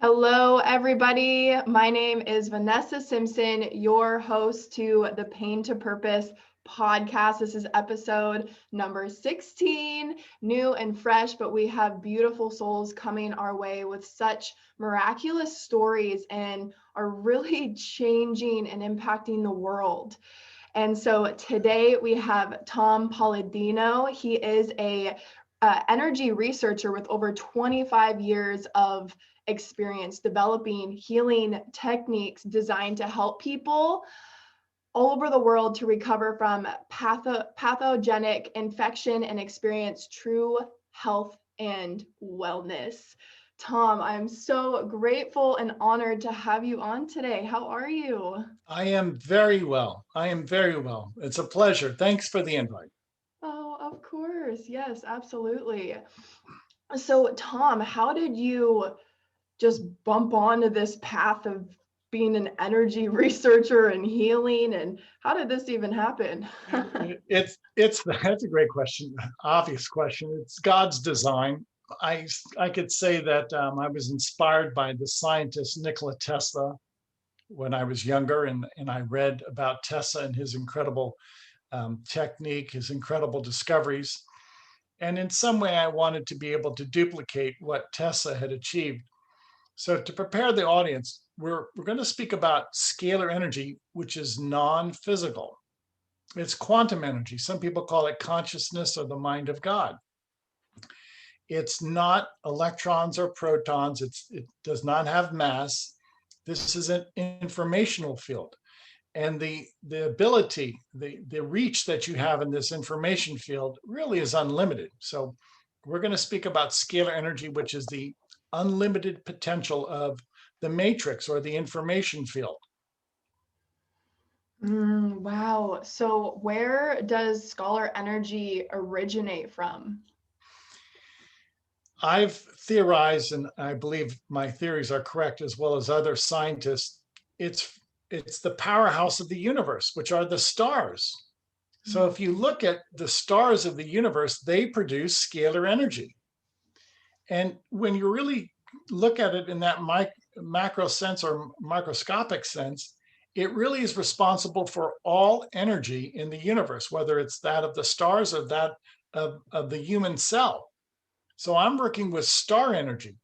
Hello, everybody. My name is Vanessa Simpson, your host to the Pain to Purpose podcast. This is episode number 16, new and fresh, but we have beautiful souls coming our way with such miraculous stories and are really changing and impacting the world. And so today we have Tom Paladino. He is a energy researcher with over 25 years of experience developing healing techniques designed to help people all over the world to recover from pathogenic infection and experience true health and wellness. Tom, I'm so grateful and honored to have you on today. How are you? I am very well. It's a pleasure. Thanks for the invite. Oh, of course. Yes, absolutely. So, Tom, how did you just bump onto this path of being an energy researcher and healing? And how did this even happen? It's that's a great question. Obvious question. It's God's design. I could say that I was inspired by the scientist Nikola Tesla when I was younger, and I read about Tesla and his incredible technique, his incredible discoveries. And in some way, I wanted to be able to duplicate what Tesla had achieved. So to prepare the audience, we're going to speak about scalar energy, which is non-physical. It's quantum energy. Some people call it consciousness or the mind of God. It's not electrons or protons. It does not have mass. This is an informational field. And the ability, the reach that you have in this information field really is unlimited. So we're going to speak about scalar energy, which is the unlimited potential of the matrix or the information field. Wow. So, where does Scalar Energy originate from? I've theorized, and I believe my theories are correct, as well as other scientists, it's the powerhouse of the universe, which are the stars. So if you look at the stars of the universe, they produce scalar energy. And when you really look at it in that macro sense or microscopic sense, it really is responsible for all energy in the universe, whether it's that of the stars or that of the human cell. So I'm working with star energy.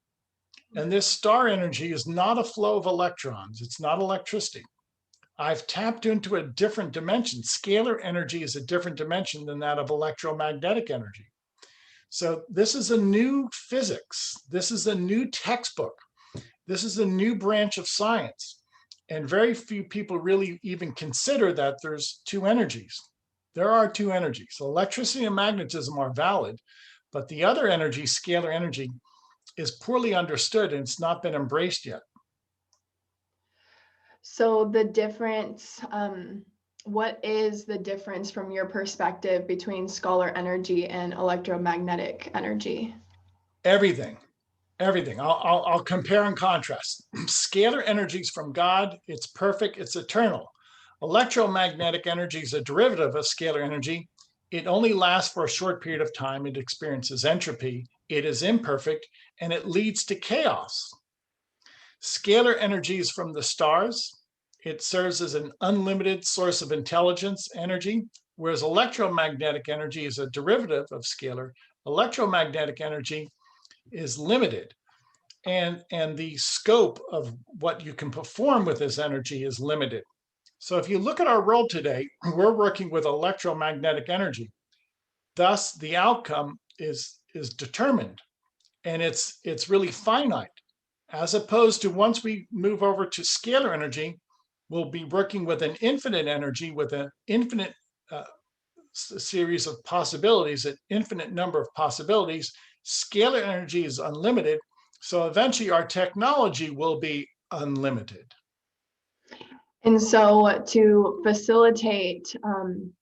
And this star energy is not a flow of electrons. It's not electricity. I've tapped into a different dimension. Scalar energy is a different dimension than that of electromagnetic energy. So this is a new physics. This is a new textbook. This is a new branch of science. And very few people really even consider that there's two energies. There are two energies. Electricity and magnetism are valid, but the other energy, scalar energy, is poorly understood and it's not been embraced yet. So, the difference, what is the difference from your perspective between Scalar Energy and electromagnetic energy? Everything. I'll compare and contrast. Scalar energy is from God. It's perfect. It's eternal. Electromagnetic energy is a derivative of scalar energy. It only lasts for a short period of time. It experiences entropy. It is imperfect, and it leads to chaos. Scalar energy is from the stars. It serves as an unlimited source of intelligence energy, whereas electromagnetic energy is a derivative of scalar. Electromagnetic energy is limited, and the scope of what you can perform with this energy is limited. So if you look at our world today, we're working with electromagnetic energy. Thus, the outcome is determined, and it's really finite. As opposed to once we move over to scalar energy, we'll be working with an infinite energy, with an infinite series of possibilities, an infinite number of possibilities. Scalar energy is unlimited, so eventually our technology will be unlimited. And so, to facilitate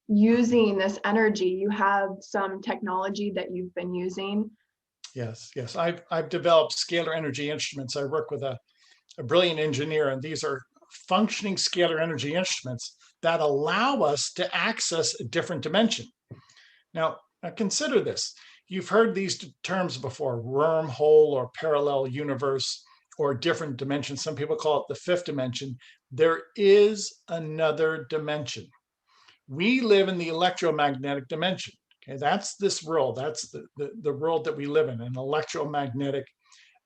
using this energy, you have some technology that you've been using. Yes. I've developed scalar energy instruments. I work with a brilliant engineer, and these are functioning scalar energy instruments that allow us to access a different dimension. Now, consider this. You've heard these terms before: wormhole or parallel universe or different dimension. Some people call it the fifth dimension. There is another dimension. We live in the electromagnetic dimension. Okay, that's this world. That's the world that we live in, an electromagnetic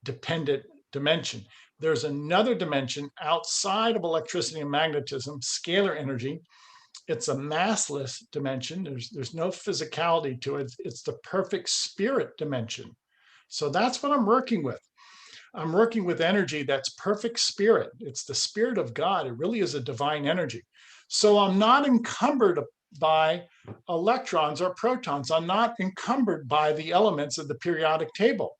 dependent dimension. There's another dimension outside of electricity and magnetism, scalar energy. It's a massless dimension. There's no physicality to it. It's the perfect spirit dimension. So that's what I'm working with. I'm working with energy that's perfect spirit. It's the spirit of God. It really is a divine energy. So I'm not encumbered by electrons or protons. I'm not encumbered by the elements of the periodic table.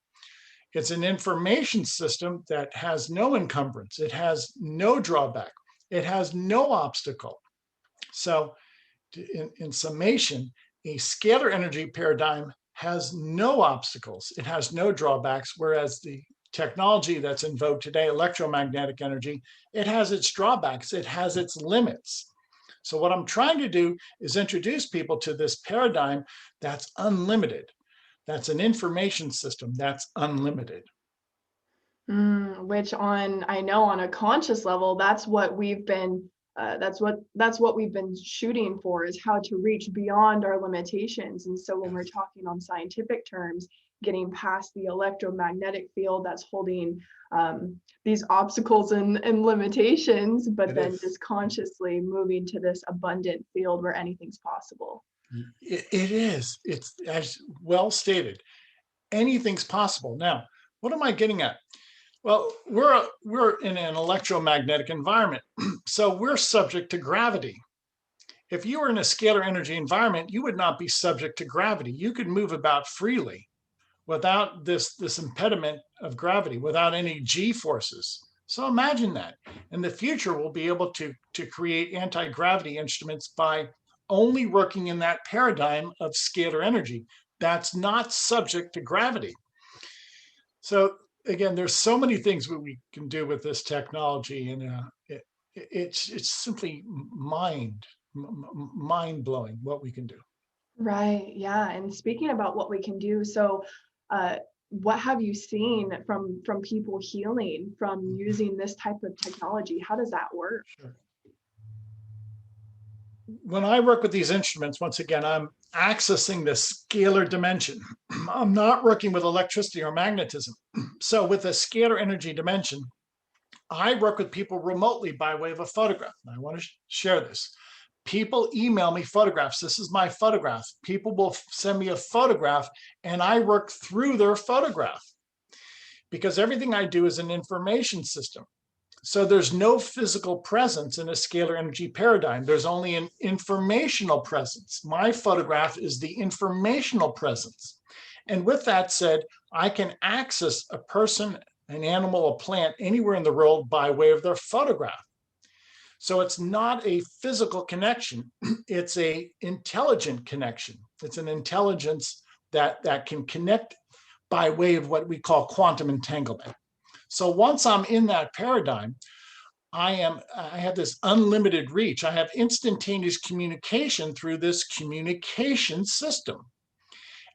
It's an information system that has no encumbrance. It has no drawback. It has no obstacle. So in summation, a scalar energy paradigm has no obstacles. It has no drawbacks, whereas the technology that's in vogue today, electromagnetic energy, it has its drawbacks. It has its limits. So what I'm trying to do is introduce people to this paradigm that's unlimited. That's an information system that's unlimited. Which I know on a conscious level, that's what we've been shooting for, is how to reach beyond our limitations. And so when we're talking on scientific terms, getting past the electromagnetic field that's holding these obstacles and limitations, but then just consciously moving to this abundant field where anything's possible. It is. It's as well stated. Anything's possible. Now, what am I getting at? Well, we're in an electromagnetic environment, so we're subject to gravity. If you were in a scalar energy environment, you would not be subject to gravity. You could move about freely without this impediment of gravity, without any G forces. So imagine that. In the future, we'll be able to create anti-gravity instruments by only working in that paradigm of scalar energy that's not subject to gravity. So again, there's so many things that we can do with this technology, and it's simply mind-blowing what we can do. Right. Yeah. And speaking about what we can do, so what have you seen from people healing from using this type of technology? How does that work? Sure. When I work with these instruments, once again, I'm accessing the scalar dimension. I'm not working with electricity or magnetism. So with a scalar energy dimension, I work with people remotely by way of a photograph. I want to share this. People email me photographs. This is my photograph. People will send me a photograph and I work through their photograph because everything I do is an information system. So there's no physical presence in a scalar energy paradigm. There's only an informational presence. My photograph is the informational presence. And with that said, I can access a person, an animal, a plant anywhere in the world by way of their photograph. So it's not a physical connection. It's an intelligent connection. It's an intelligence that can connect by way of what we call quantum entanglement. So once I'm in that paradigm, I have this unlimited reach. I have instantaneous communication through this communication system.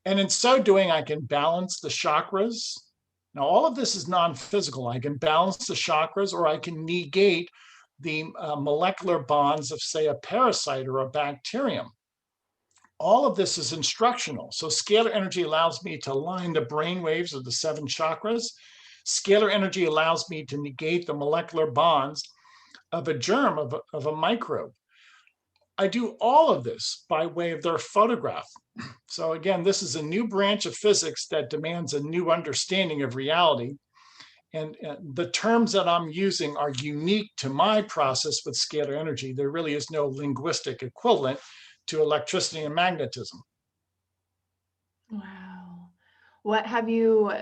And in so doing, I can balance the chakras. Now, all of this is non-physical. I can balance the chakras, or I can negate the molecular bonds of, say, a parasite or a bacterium. All of this is instructional. So scalar energy allows me to align the brain waves of the 7 chakras. Scalar energy allows me to negate the molecular bonds of a germ, of a microbe. I do all of this by way of their photograph. So again, this is a new branch of physics that demands a new understanding of reality. And the terms that I'm using are unique to my process with scalar energy. There really is no linguistic equivalent to electricity and magnetism. Wow. What have you,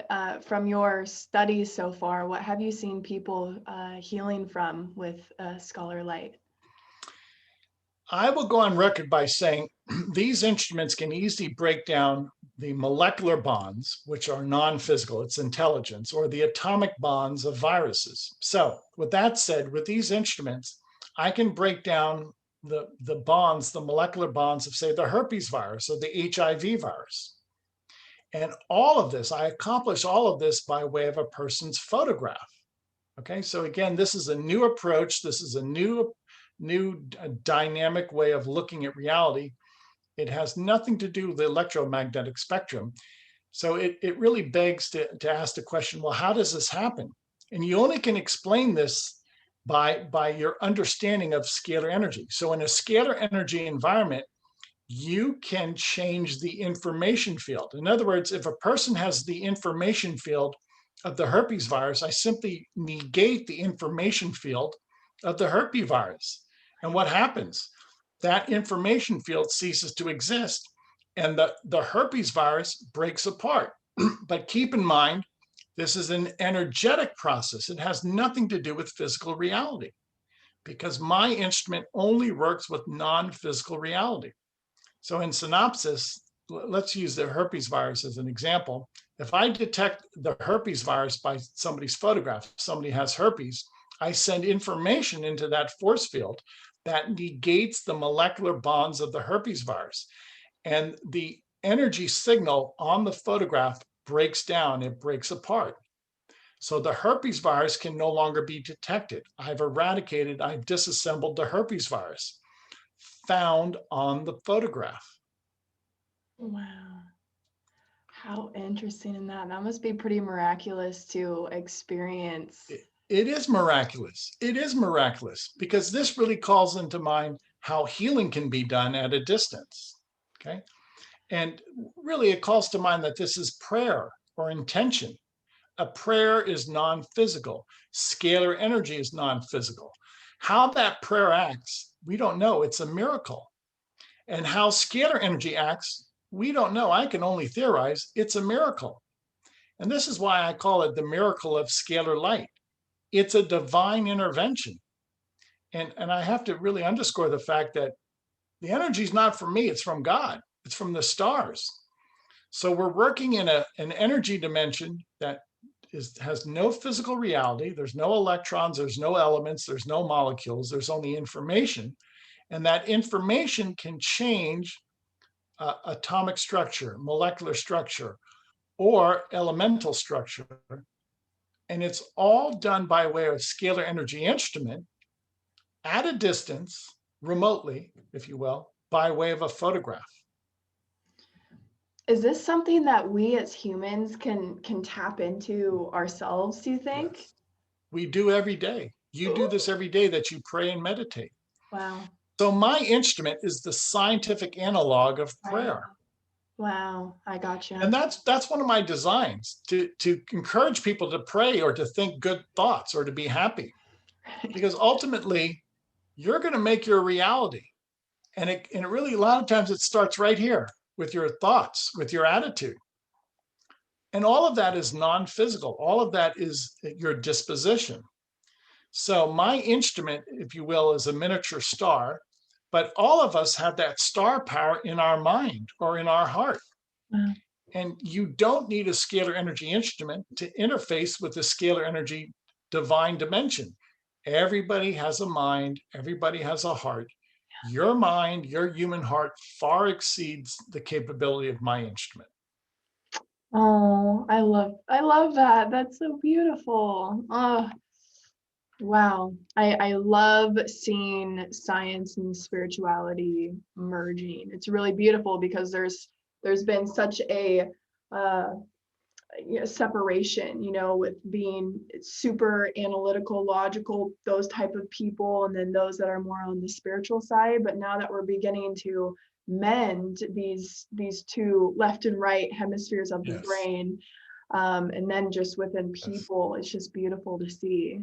from your studies so far, what have you seen people healing from with Scalar Light? I will go on record by saying these instruments can easily break down the molecular bonds, which are non-physical, it's intelligence, or the atomic bonds of viruses. So with that said, with these instruments, I can break down the bonds, the molecular bonds of, say, the herpes virus or the HIV virus. And all of this, I accomplish all of this by way of a person's photograph. Okay, so again, this is a new approach. This is a new dynamic way of looking at reality. It has nothing to do with the electromagnetic spectrum. So it really begs to ask the question, well, how does this happen? And you only can explain this by your understanding of scalar energy. So in a scalar energy environment, you can change the information field. In other words, if a person has the information field of the herpes virus, I simply negate the information field of the herpes virus. And what happens? That information field ceases to exist and the herpes virus breaks apart. But keep in mind, this is an energetic process. It has nothing to do with physical reality because my instrument only works with non-physical reality. So in synopsis, let's use the herpes virus as an example. If I detect the herpes virus by somebody's photograph, somebody has herpes, I send information into that force field that negates the molecular bonds of the herpes virus. And the energy signal on the photograph breaks down, it breaks apart. So the herpes virus can no longer be detected. I've disassembled the herpes virus found on the photograph. Wow. How interesting in that. That must be pretty miraculous to experience. It is miraculous. It is miraculous because this really calls into mind how healing can be done at a distance. Okay. And really, it calls to mind that this is prayer or intention. A prayer is non physical, scalar energy is non physical. How that prayer acts, we don't know. It's a miracle. And how scalar energy acts, we don't know. I can only theorize. It's a miracle. And this is why I call it the miracle of scalar light. It's a divine intervention. And I have to really underscore the fact that the energy is not from me, it's from God, it's from the stars. So we're working in an energy dimension that has no physical reality. There's no electrons, there's no elements, there's no molecules, there's only information. And that information can change atomic structure, molecular structure, or elemental structure. And it's all done by way of scalar energy instrument at a distance, remotely, if you will, by way of a photograph. Is this something that we as humans can tap into ourselves, do you think? Yes. We do every day. You do this every day that you pray and meditate. Wow. So my instrument is the scientific analog of prayer. Wow, I gotcha. And that's one of my designs, to encourage people to pray or to think good thoughts or to be happy. Because ultimately, you're going to make your reality. And it really, a lot of times it starts right here with your thoughts, with your attitude. And all of that is non-physical. All of that is your disposition. So my instrument, if you will, is a miniature star, but all of us have that star power in our mind or in our heart. Wow. And you don't need a scalar energy instrument to interface with the scalar energy divine dimension. Everybody has a mind, everybody has a heart. Your mind, your human heart far exceeds the capability of my instrument. Oh, I love that. That's so beautiful. Oh, wow. I love seeing science and spirituality merging. It's really beautiful because there's been such a separation, with being super analytical, logical, those type of people, and then those that are more on the spiritual side. But now that we're beginning to mend these two left and right hemispheres of the Yes. brain, and then just within people, it's just beautiful to see.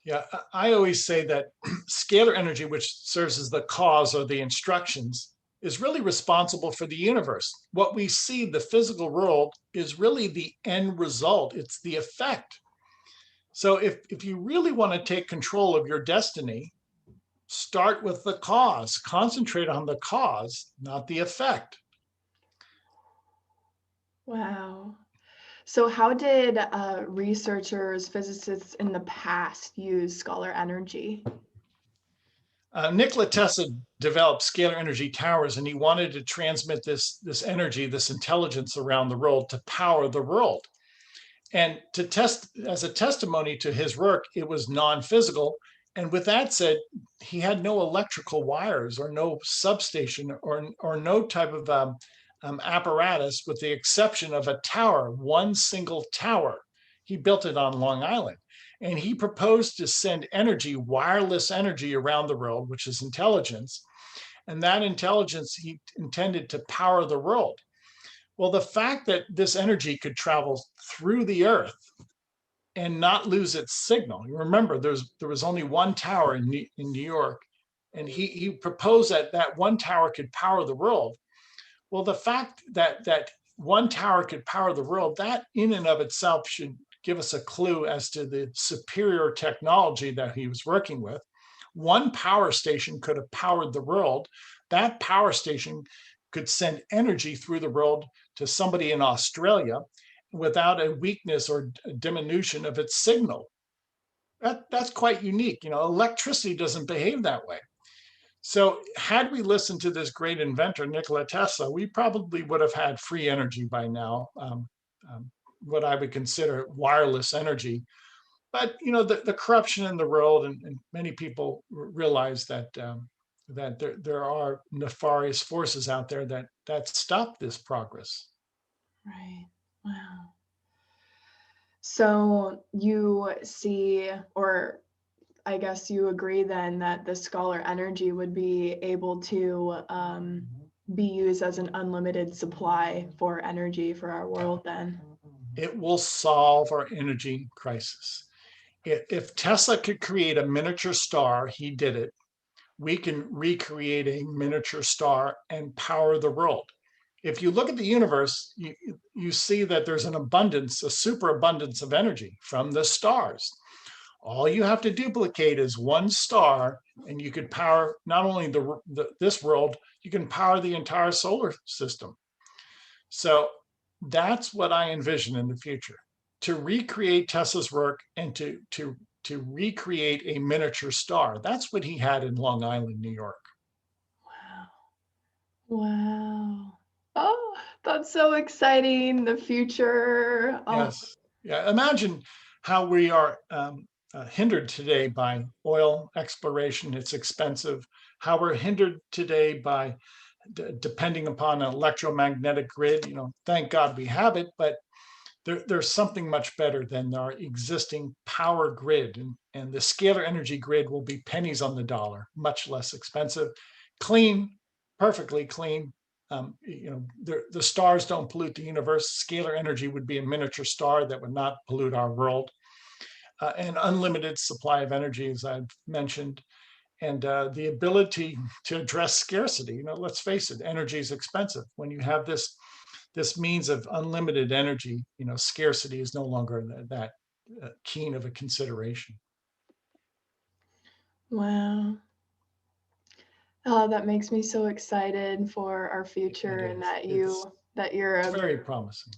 Yeah, I always say that scalar energy, which serves as the cause or the instructions, is really responsible for the universe. What we see, the physical world, is really the end result. It's the effect. So if you really want to take control of your destiny, start with the cause. Concentrate on the cause, not the effect. Wow. So how did researchers, physicists in the past use scalar energy? Nikola Tesla developed scalar energy towers, and he wanted to transmit this energy, this intelligence around the world to power the world. And to test as a testimony to his work, it was non-physical. And with that said, he had no electrical wires or no substation or no type of apparatus, with the exception of a tower, one single tower. He built it on Long Island. And he proposed to send energy, wireless energy around the world, which is intelligence. And that intelligence he intended to power the world. Well, the fact that this energy could travel through the earth and not lose its signal. You remember, there was only one tower in New York, and he proposed that that one tower could power the world. Well, the fact that that one tower could power the world, that in and of itself should give us a clue as to the superior technology that he was working with. One power station could have powered the world. That power station could send energy through the world to somebody in Australia without a weakness or diminution of its signal. That's quite unique. You know, electricity doesn't behave that way. So had we listened to this great inventor, Nikola Tesla, we probably would have had free energy by now, what I would consider wireless energy. But, you know, the corruption in the world, and many people realize that that there are nefarious forces out there that stop this progress. Right. Wow. So you see, or I guess you agree then, that the Scalar Energy would be able to be used as an unlimited supply for energy for our world then. It will solve our energy crisis. If Tesla could create a miniature star, he did it. We can recreate a miniature star and power the world. If you look at the universe, you see that there's an abundance, a superabundance of energy from the stars. All you have to duplicate is one star, and you could power not only this world, you can power the entire solar system. So that's what I envision in the future, to recreate Tesla's work and to recreate a miniature star. That's what he had in Long Island, New York. Wow. Wow. Oh, that's so exciting. The future. Oh. Yes. Yeah. Imagine how we are hindered today by oil exploration. It's expensive. How we're hindered today by depending upon an electromagnetic grid. You know, thank God we have it, but there's something much better than our existing power grid. And the scalar energy grid will be pennies on the dollar, much less expensive, clean, perfectly clean. You know, the stars don't pollute the universe. Scalar energy would be a miniature star that would not pollute our world. An unlimited supply of energy, as I've mentioned, and the ability to address scarcity. You know, let's face it, energy is expensive. When you have this means of unlimited energy, you know, scarcity is no longer that keen of a consideration. Wow. Oh, that makes me so excited for our future, and that you're It's very promising.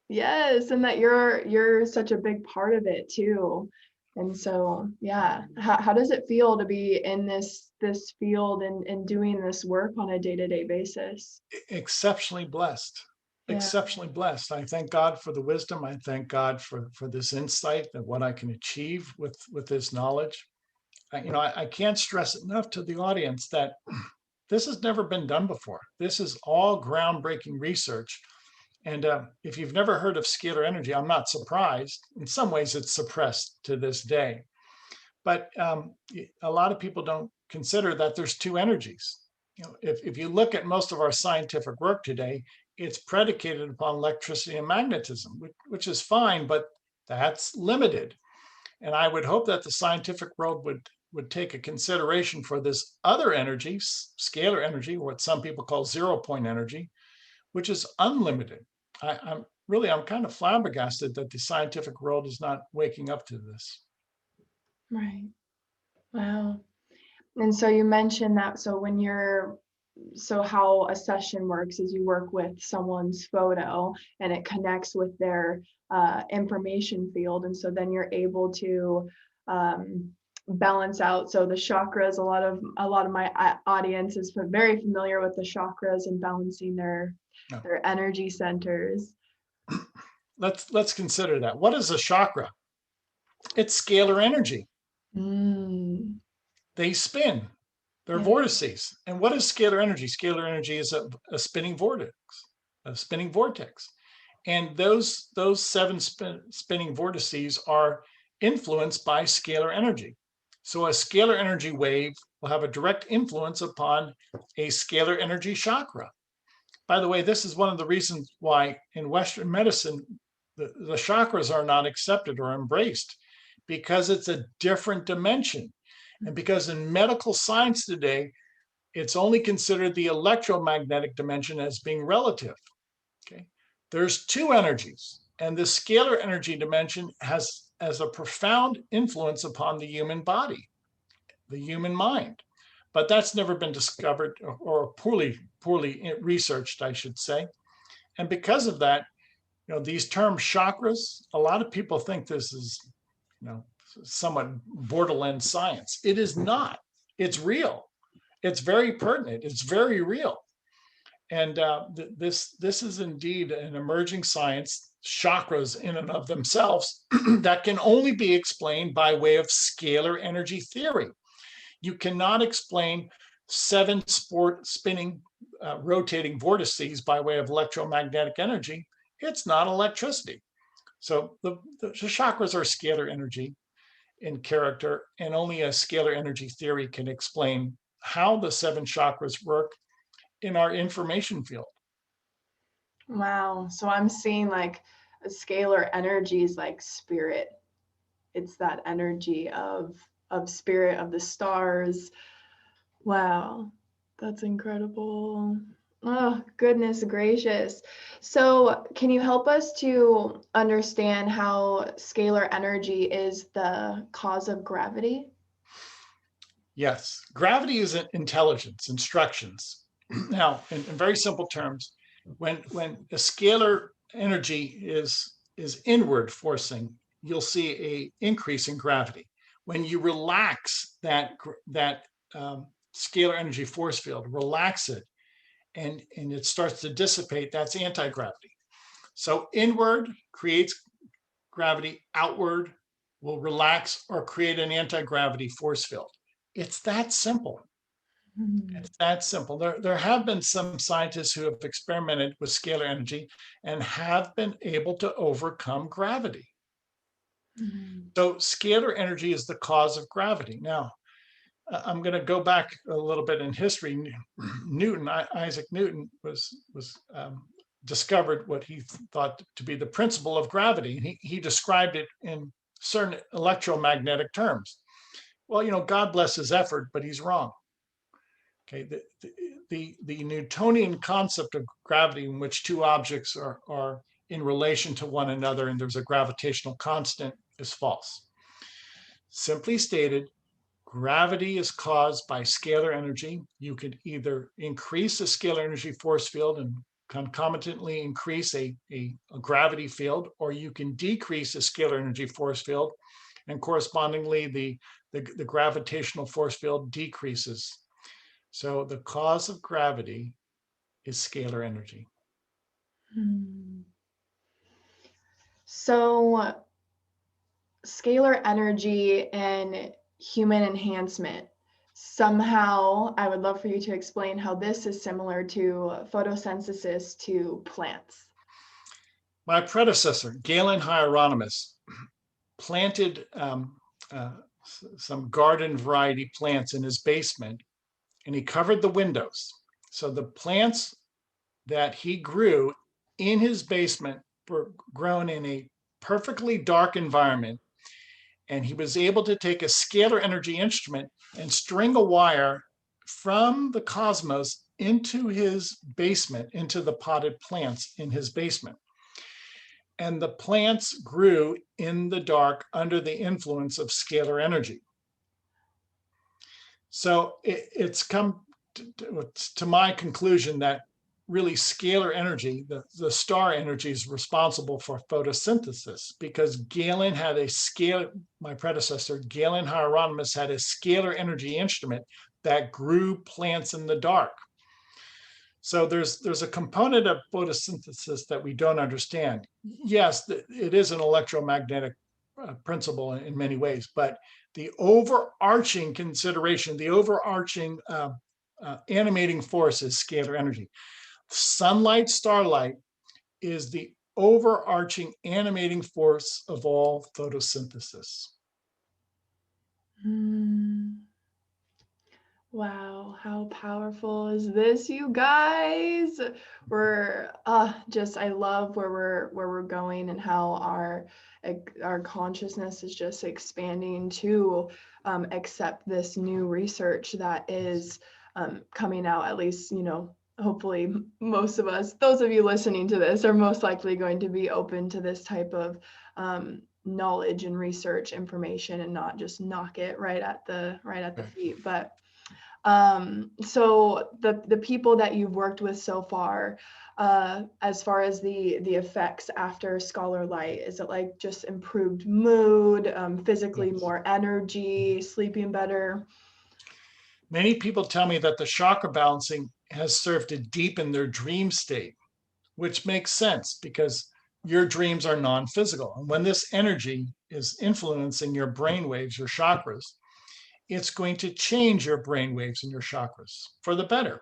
Yes, and that you're such a big part of it too. And so, yeah, how does it feel to be in this field and doing this work on a day-to-day basis? Exceptionally blessed. Yeah. Exceptionally blessed. I thank God for the wisdom. I thank God for this insight and what I can achieve with this knowledge. You know, I can't stress enough to the audience that this has never been done before. This is all groundbreaking research. And if you've never heard of scalar energy, I'm not surprised. In some ways, it's suppressed to this day. But a lot of people don't consider that there's two energies. You know, if you look at most of our scientific work today, it's predicated upon electricity and magnetism, which is fine, but that's limited. And I would hope that the scientific world would take a consideration for this other energy, scalar energy, what some people call 0-point energy, which is unlimited. I'm kind of flabbergasted that the scientific world is not waking up to this. Right. Wow. And so you mentioned that, so how a session works is you work with someone's photo and it connects with their information field. And so then you're able to balance out. So the chakras, a lot of my audience is very familiar with the chakras and balancing their energy centers. let's consider that. What is a chakra? It's scalar energy. Mm, They spin. They're yeah. vortices. And what is scalar energy? Scalar energy is a spinning vortex, a spinning vortex. And those seven spinning vortices are influenced by scalar energy. So a scalar energy wave will have a direct influence upon a scalar energy chakra. By the way, this is one of the reasons why in Western medicine, the chakras are not accepted or embraced, because it's a different dimension. And because in medical science today, it's only considered the electromagnetic dimension as being relative. Okay. There's two energies, and the scalar energy dimension has a profound influence upon the human body, the human mind. But that's never been discovered, or poorly researched, I should say. And because of that, these terms chakras, a lot of people think this is, somewhat borderland science. It is not. It's real. It's very pertinent. It's very real. And this is indeed an emerging science, chakras in and of themselves, that can only be explained by way of scalar energy theory. You cannot explain seven spinning, rotating vortices by way of electromagnetic energy. It's not electricity. So the chakras are scalar energy in character, and only a scalar energy theory can explain how the seven chakras work in our information field. Wow. So I'm seeing like a scalar energy is like spirit. It's that energy of spirit of the stars. Wow. That's incredible. Oh, goodness gracious. So, can you help us to understand how scalar energy is the cause of gravity? Yes, gravity is intelligence, instructions. Now, in very simple terms, when a scalar energy is inward forcing, you'll see a increase in gravity. When you relax that scalar energy force field, relax it, and it starts to dissipate, that's anti-gravity. So inward creates gravity, outward will relax or create an anti-gravity force field. It's that simple. It's that simple. There have been some scientists who have experimented with scalar energy and have been able to overcome gravity. So scalar energy is the cause of gravity. Now, I'm going to go back a little bit in history. Isaac Newton was discovered what he thought to be the principle of gravity. He described it in certain electromagnetic terms. Well, God bless his effort, but he's wrong. Okay, the Newtonian concept of gravity, in which two objects are in relation to one another and there's a gravitational constant, is false. Simply stated, gravity is caused by scalar energy. You could either increase the scalar energy force field and concomitantly increase a gravity field, or you can decrease the scalar energy force field, and correspondingly the gravitational force field decreases. So the cause of gravity is scalar energy. So, scalar energy and human enhancement. Somehow, I would love for you to explain how this is similar to photosynthesis to plants. My predecessor, Galen Hieronymus, planted some garden variety plants in his basement, and he covered the windows. So the plants that he grew in his basement were grown in a perfectly dark environment. And he was able to take a scalar energy instrument and string a wire from the cosmos into his basement, into the potted plants in his basement. And the plants grew in the dark under the influence of scalar energy. So it's come to my conclusion that really scalar energy, the star energy, is responsible for photosynthesis, because Galen had a my predecessor, Galen Hieronymus, had a scalar energy instrument that grew plants in the dark. So there's a component of photosynthesis that we don't understand. Yes, it is an electromagnetic principle in many ways, but the overarching consideration, the overarching animating force is scalar energy. Sunlight, starlight is the overarching animating force of all photosynthesis. Wow, how powerful is this, you guys? We're just I love where we're going and how our consciousness is just expanding to accept this new research that is coming out. At least, hopefully most of us, those of you listening to this, are most likely going to be open to this type of knowledge and research information and not just knock it right at the feet. But so the people that you've worked with so far, as far as the effects after Scalar Light, is it like just improved mood, physically Yes. more energy, sleeping better? Many people tell me that the chakra balancing has served to deepen their dream state, which makes sense because your dreams are non-physical. And when this energy is influencing your brain waves, your chakras, it's going to change your brain waves and your chakras for the better.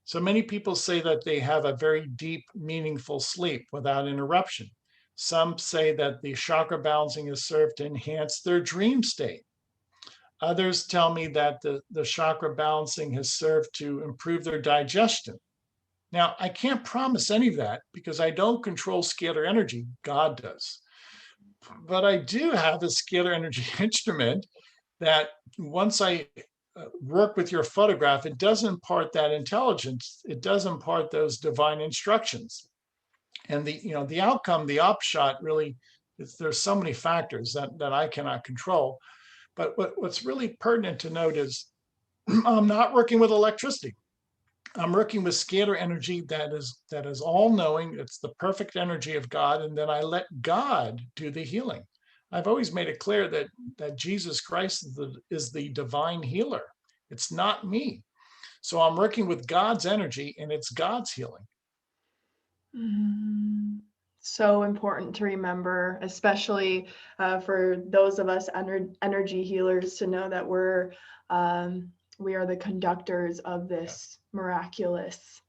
So many people say that they have a very deep, meaningful sleep without interruption. Some say that the chakra balancing has served to enhance their dream state. Others tell me that the chakra balancing has served to improve their digestion. Now, I can't promise any of that because I don't control scalar energy. God does. But I do have a scalar energy instrument that once I work with your photograph, it does impart that intelligence. It does impart those divine instructions. And the outcome, the upshot really, there's so many factors that I cannot control. But what's really pertinent to note is I'm not working with electricity. I'm working with scalar energy that is all knowing. It's the perfect energy of God, and then I let God do the healing. I've always made it clear that Jesus Christ is the divine healer. It's not me. So I'm working with God's energy, and it's God's healing. So important to remember, especially for those of us energy healers, to know that we are the conductors of this miraculous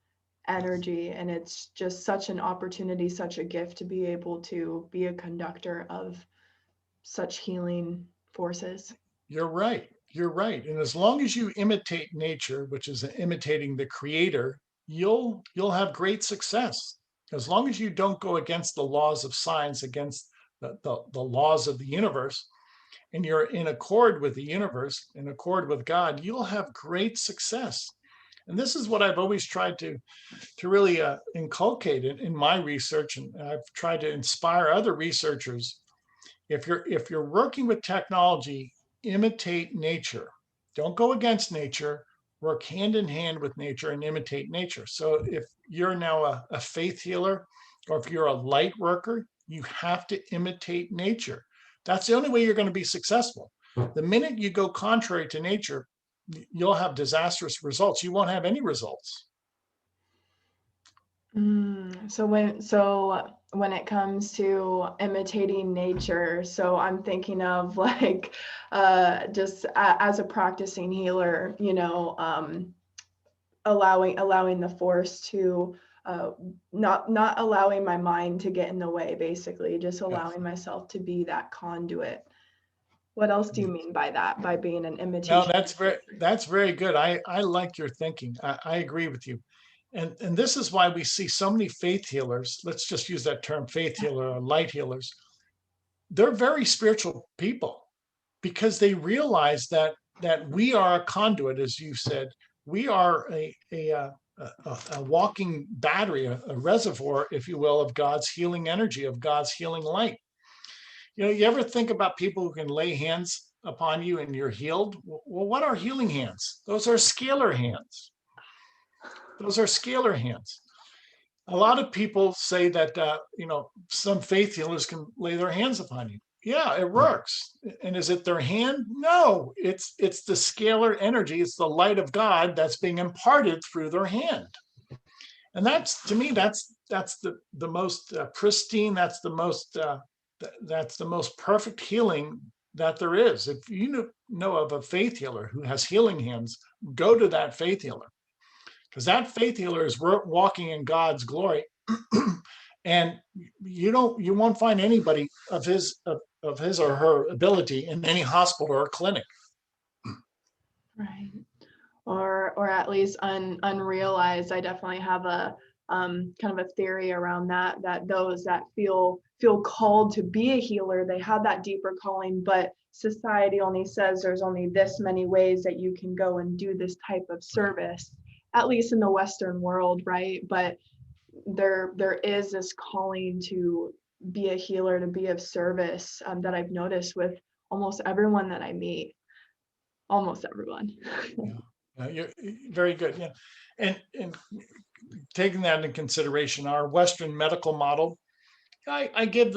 energy, and it's just such an opportunity, such a gift to be able to be a conductor of such healing forces. You're right. You're right. And as long as you imitate nature, which is imitating the creator, you'll have great success. As long as you don't go against the laws of science, against the laws of the universe, and you're in accord with the universe, in accord with God, you'll have great success. And this is what I've always tried to really inculcate in my research, and I've tried to inspire other researchers. If you're working with technology, imitate nature. Don't go against nature. Work hand in hand with nature and imitate nature. So if you're now a faith healer, or if you're a light worker, you have to imitate nature. That's the only way you're going to be successful. The minute you go contrary to nature, you'll have disastrous results. You won't have any results. So when it comes to imitating nature, so I'm thinking of like just as a practicing healer, allowing the force to not allowing my mind to get in the way, basically just allowing myself to be that conduit. What else do you mean by that, by being an imitation? No, that's very good. I like your thinking. I agree with you. And this is why we see so many faith healers. Let's just use that term, faith healer or light healers. They're very spiritual people because they realize that we are a conduit, as you said. We are a walking battery, a reservoir, if you will, of God's healing energy, of God's healing light. You ever think about people who can lay hands upon you and you're healed? Well, what are healing hands? Those are scalar hands. Those are scalar hands. A lot of people say that some faith healers can lay their hands upon you. Yeah, it works. And is it their hand? No, it's the scalar energy. It's the light of God that's being imparted through their hand. And that's, to me, that's the most pristine, that's the most perfect healing that there is. If you know of a faith healer who has healing hands, go to that faith healer, because that faith healer is walking in God's glory. And you won't find anybody of his or her ability in any hospital or clinic. Right. Or at least unrealized. I definitely have a kind of a theory around that those that feel called to be a healer, they have that deeper calling, but society only says there's only this many ways that you can go and do this type of service, at least in the Western world, right? But there is this calling to be a healer, to be of service, that I've noticed with almost everyone that I meet, almost everyone. Yeah, you're very good. Yeah, and taking that into consideration, our Western medical model, I give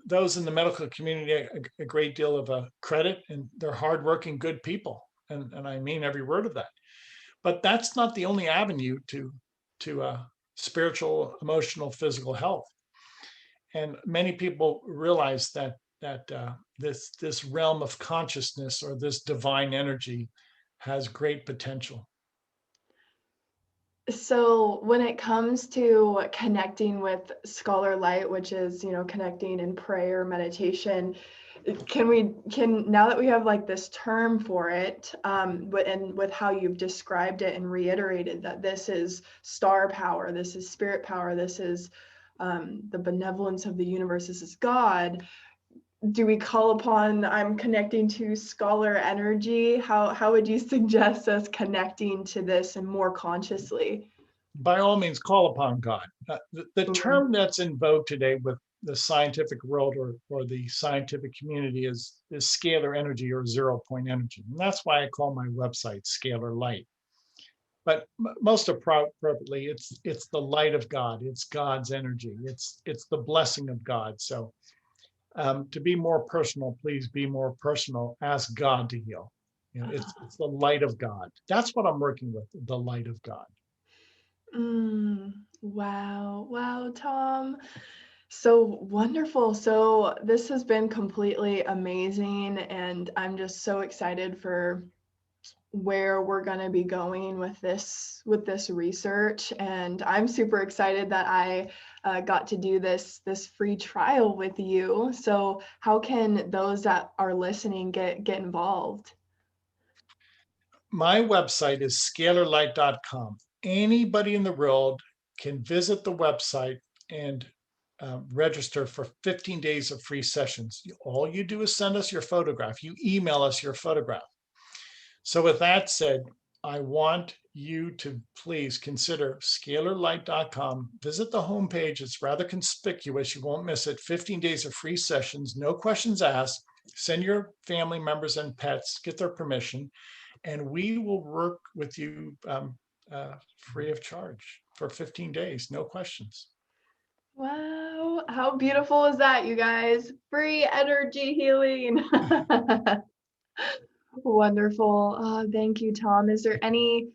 those in the medical community a great deal of credit, and they're hardworking, good people, and I mean every word of that. But that's not the only avenue to spiritual, emotional, physical health. And many people realize that this realm of consciousness, or this divine energy, has great potential. So when it comes to connecting with Scholar Light, which is, connecting in prayer, meditation, can now that we have like this term for it, and with how you've described it and reiterated that this is star power, this is spirit power, this is the benevolence of the universe, this is God. Do we call upon, I'm connecting to Scholar Energy? How would you suggest us connecting to this and more consciously? By all means, call upon God. The term that's in vogue today with the scientific world, or the scientific community, is scalar energy, or 0 point energy. And that's why I call my website Scalar Light. But most appropriately, it's the light of God. It's God's energy. It's the blessing of God. So to be more personal, please be more personal. Ask God to heal. It's the light of God. That's what I'm working with, the light of God. Wow, Tom. So wonderful. So this has been completely amazing, and I'm just so excited for where we're going to be going with this research. And I'm super excited that I got to do this free trial with you. So how can those that are listening get involved? My website is scalarlight.com. Anybody in the world can visit the website and register for 15 days of free sessions. All you do is send us your photograph. You email us your photograph. So with that said, I want you to please consider scalarlight.com. Visit the homepage. It's rather conspicuous. You won't miss it. 15 days of free sessions, no questions asked. Send your family members and pets, get their permission, and we will work with you free of charge for 15 days, no questions. Wow, how beautiful is that, you guys? Free energy healing. Wonderful. Thank you, Tom. Is there any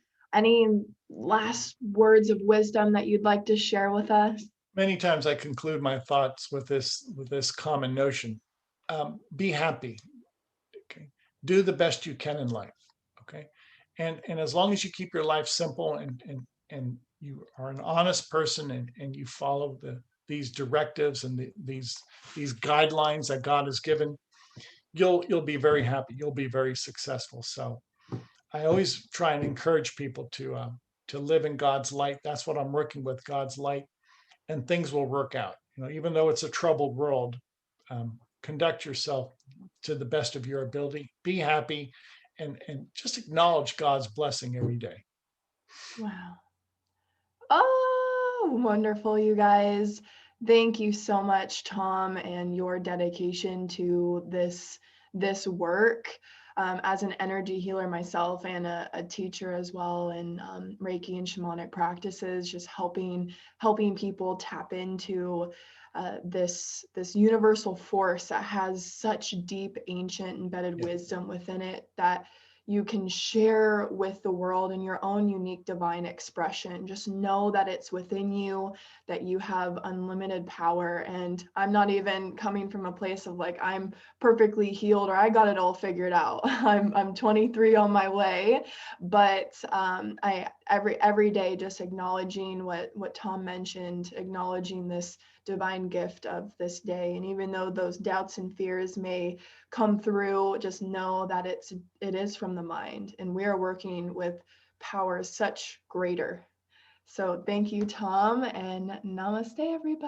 last words of wisdom that you'd like to share with us? Many times I conclude my thoughts with this common notion: be happy. Okay, do the best you can in life. Okay, and as long as you keep your life simple, and you are an honest person, and you follow these directives and these guidelines that God has given, you'll be very happy. You'll be very successful. So I always try and encourage people to live in God's light. That's what I'm working with, God's light, and things will work out. Even though it's a troubled world, conduct yourself to the best of your ability. Be happy, and just acknowledge God's blessing every day. Wow. Oh, wonderful, you guys. Thank you so much, Tom, and your dedication to this work. As an energy healer myself, and a teacher as well in Reiki and shamanic practices, just helping people tap into this universal force that has such deep, ancient, embedded wisdom within it, that you can share with the world in your own unique divine expression. Just know that it's within you, that you have unlimited power. And I'm not even coming from a place of like, I'm perfectly healed or I got it all figured out. I'm 23 on my way, but I every day just acknowledging what Tom mentioned, acknowledging this divine gift of this day. And even though those doubts and fears may come through, just know that it is from the mind, and we are working with powers such greater. So thank you, Tom, and namaste, everybody.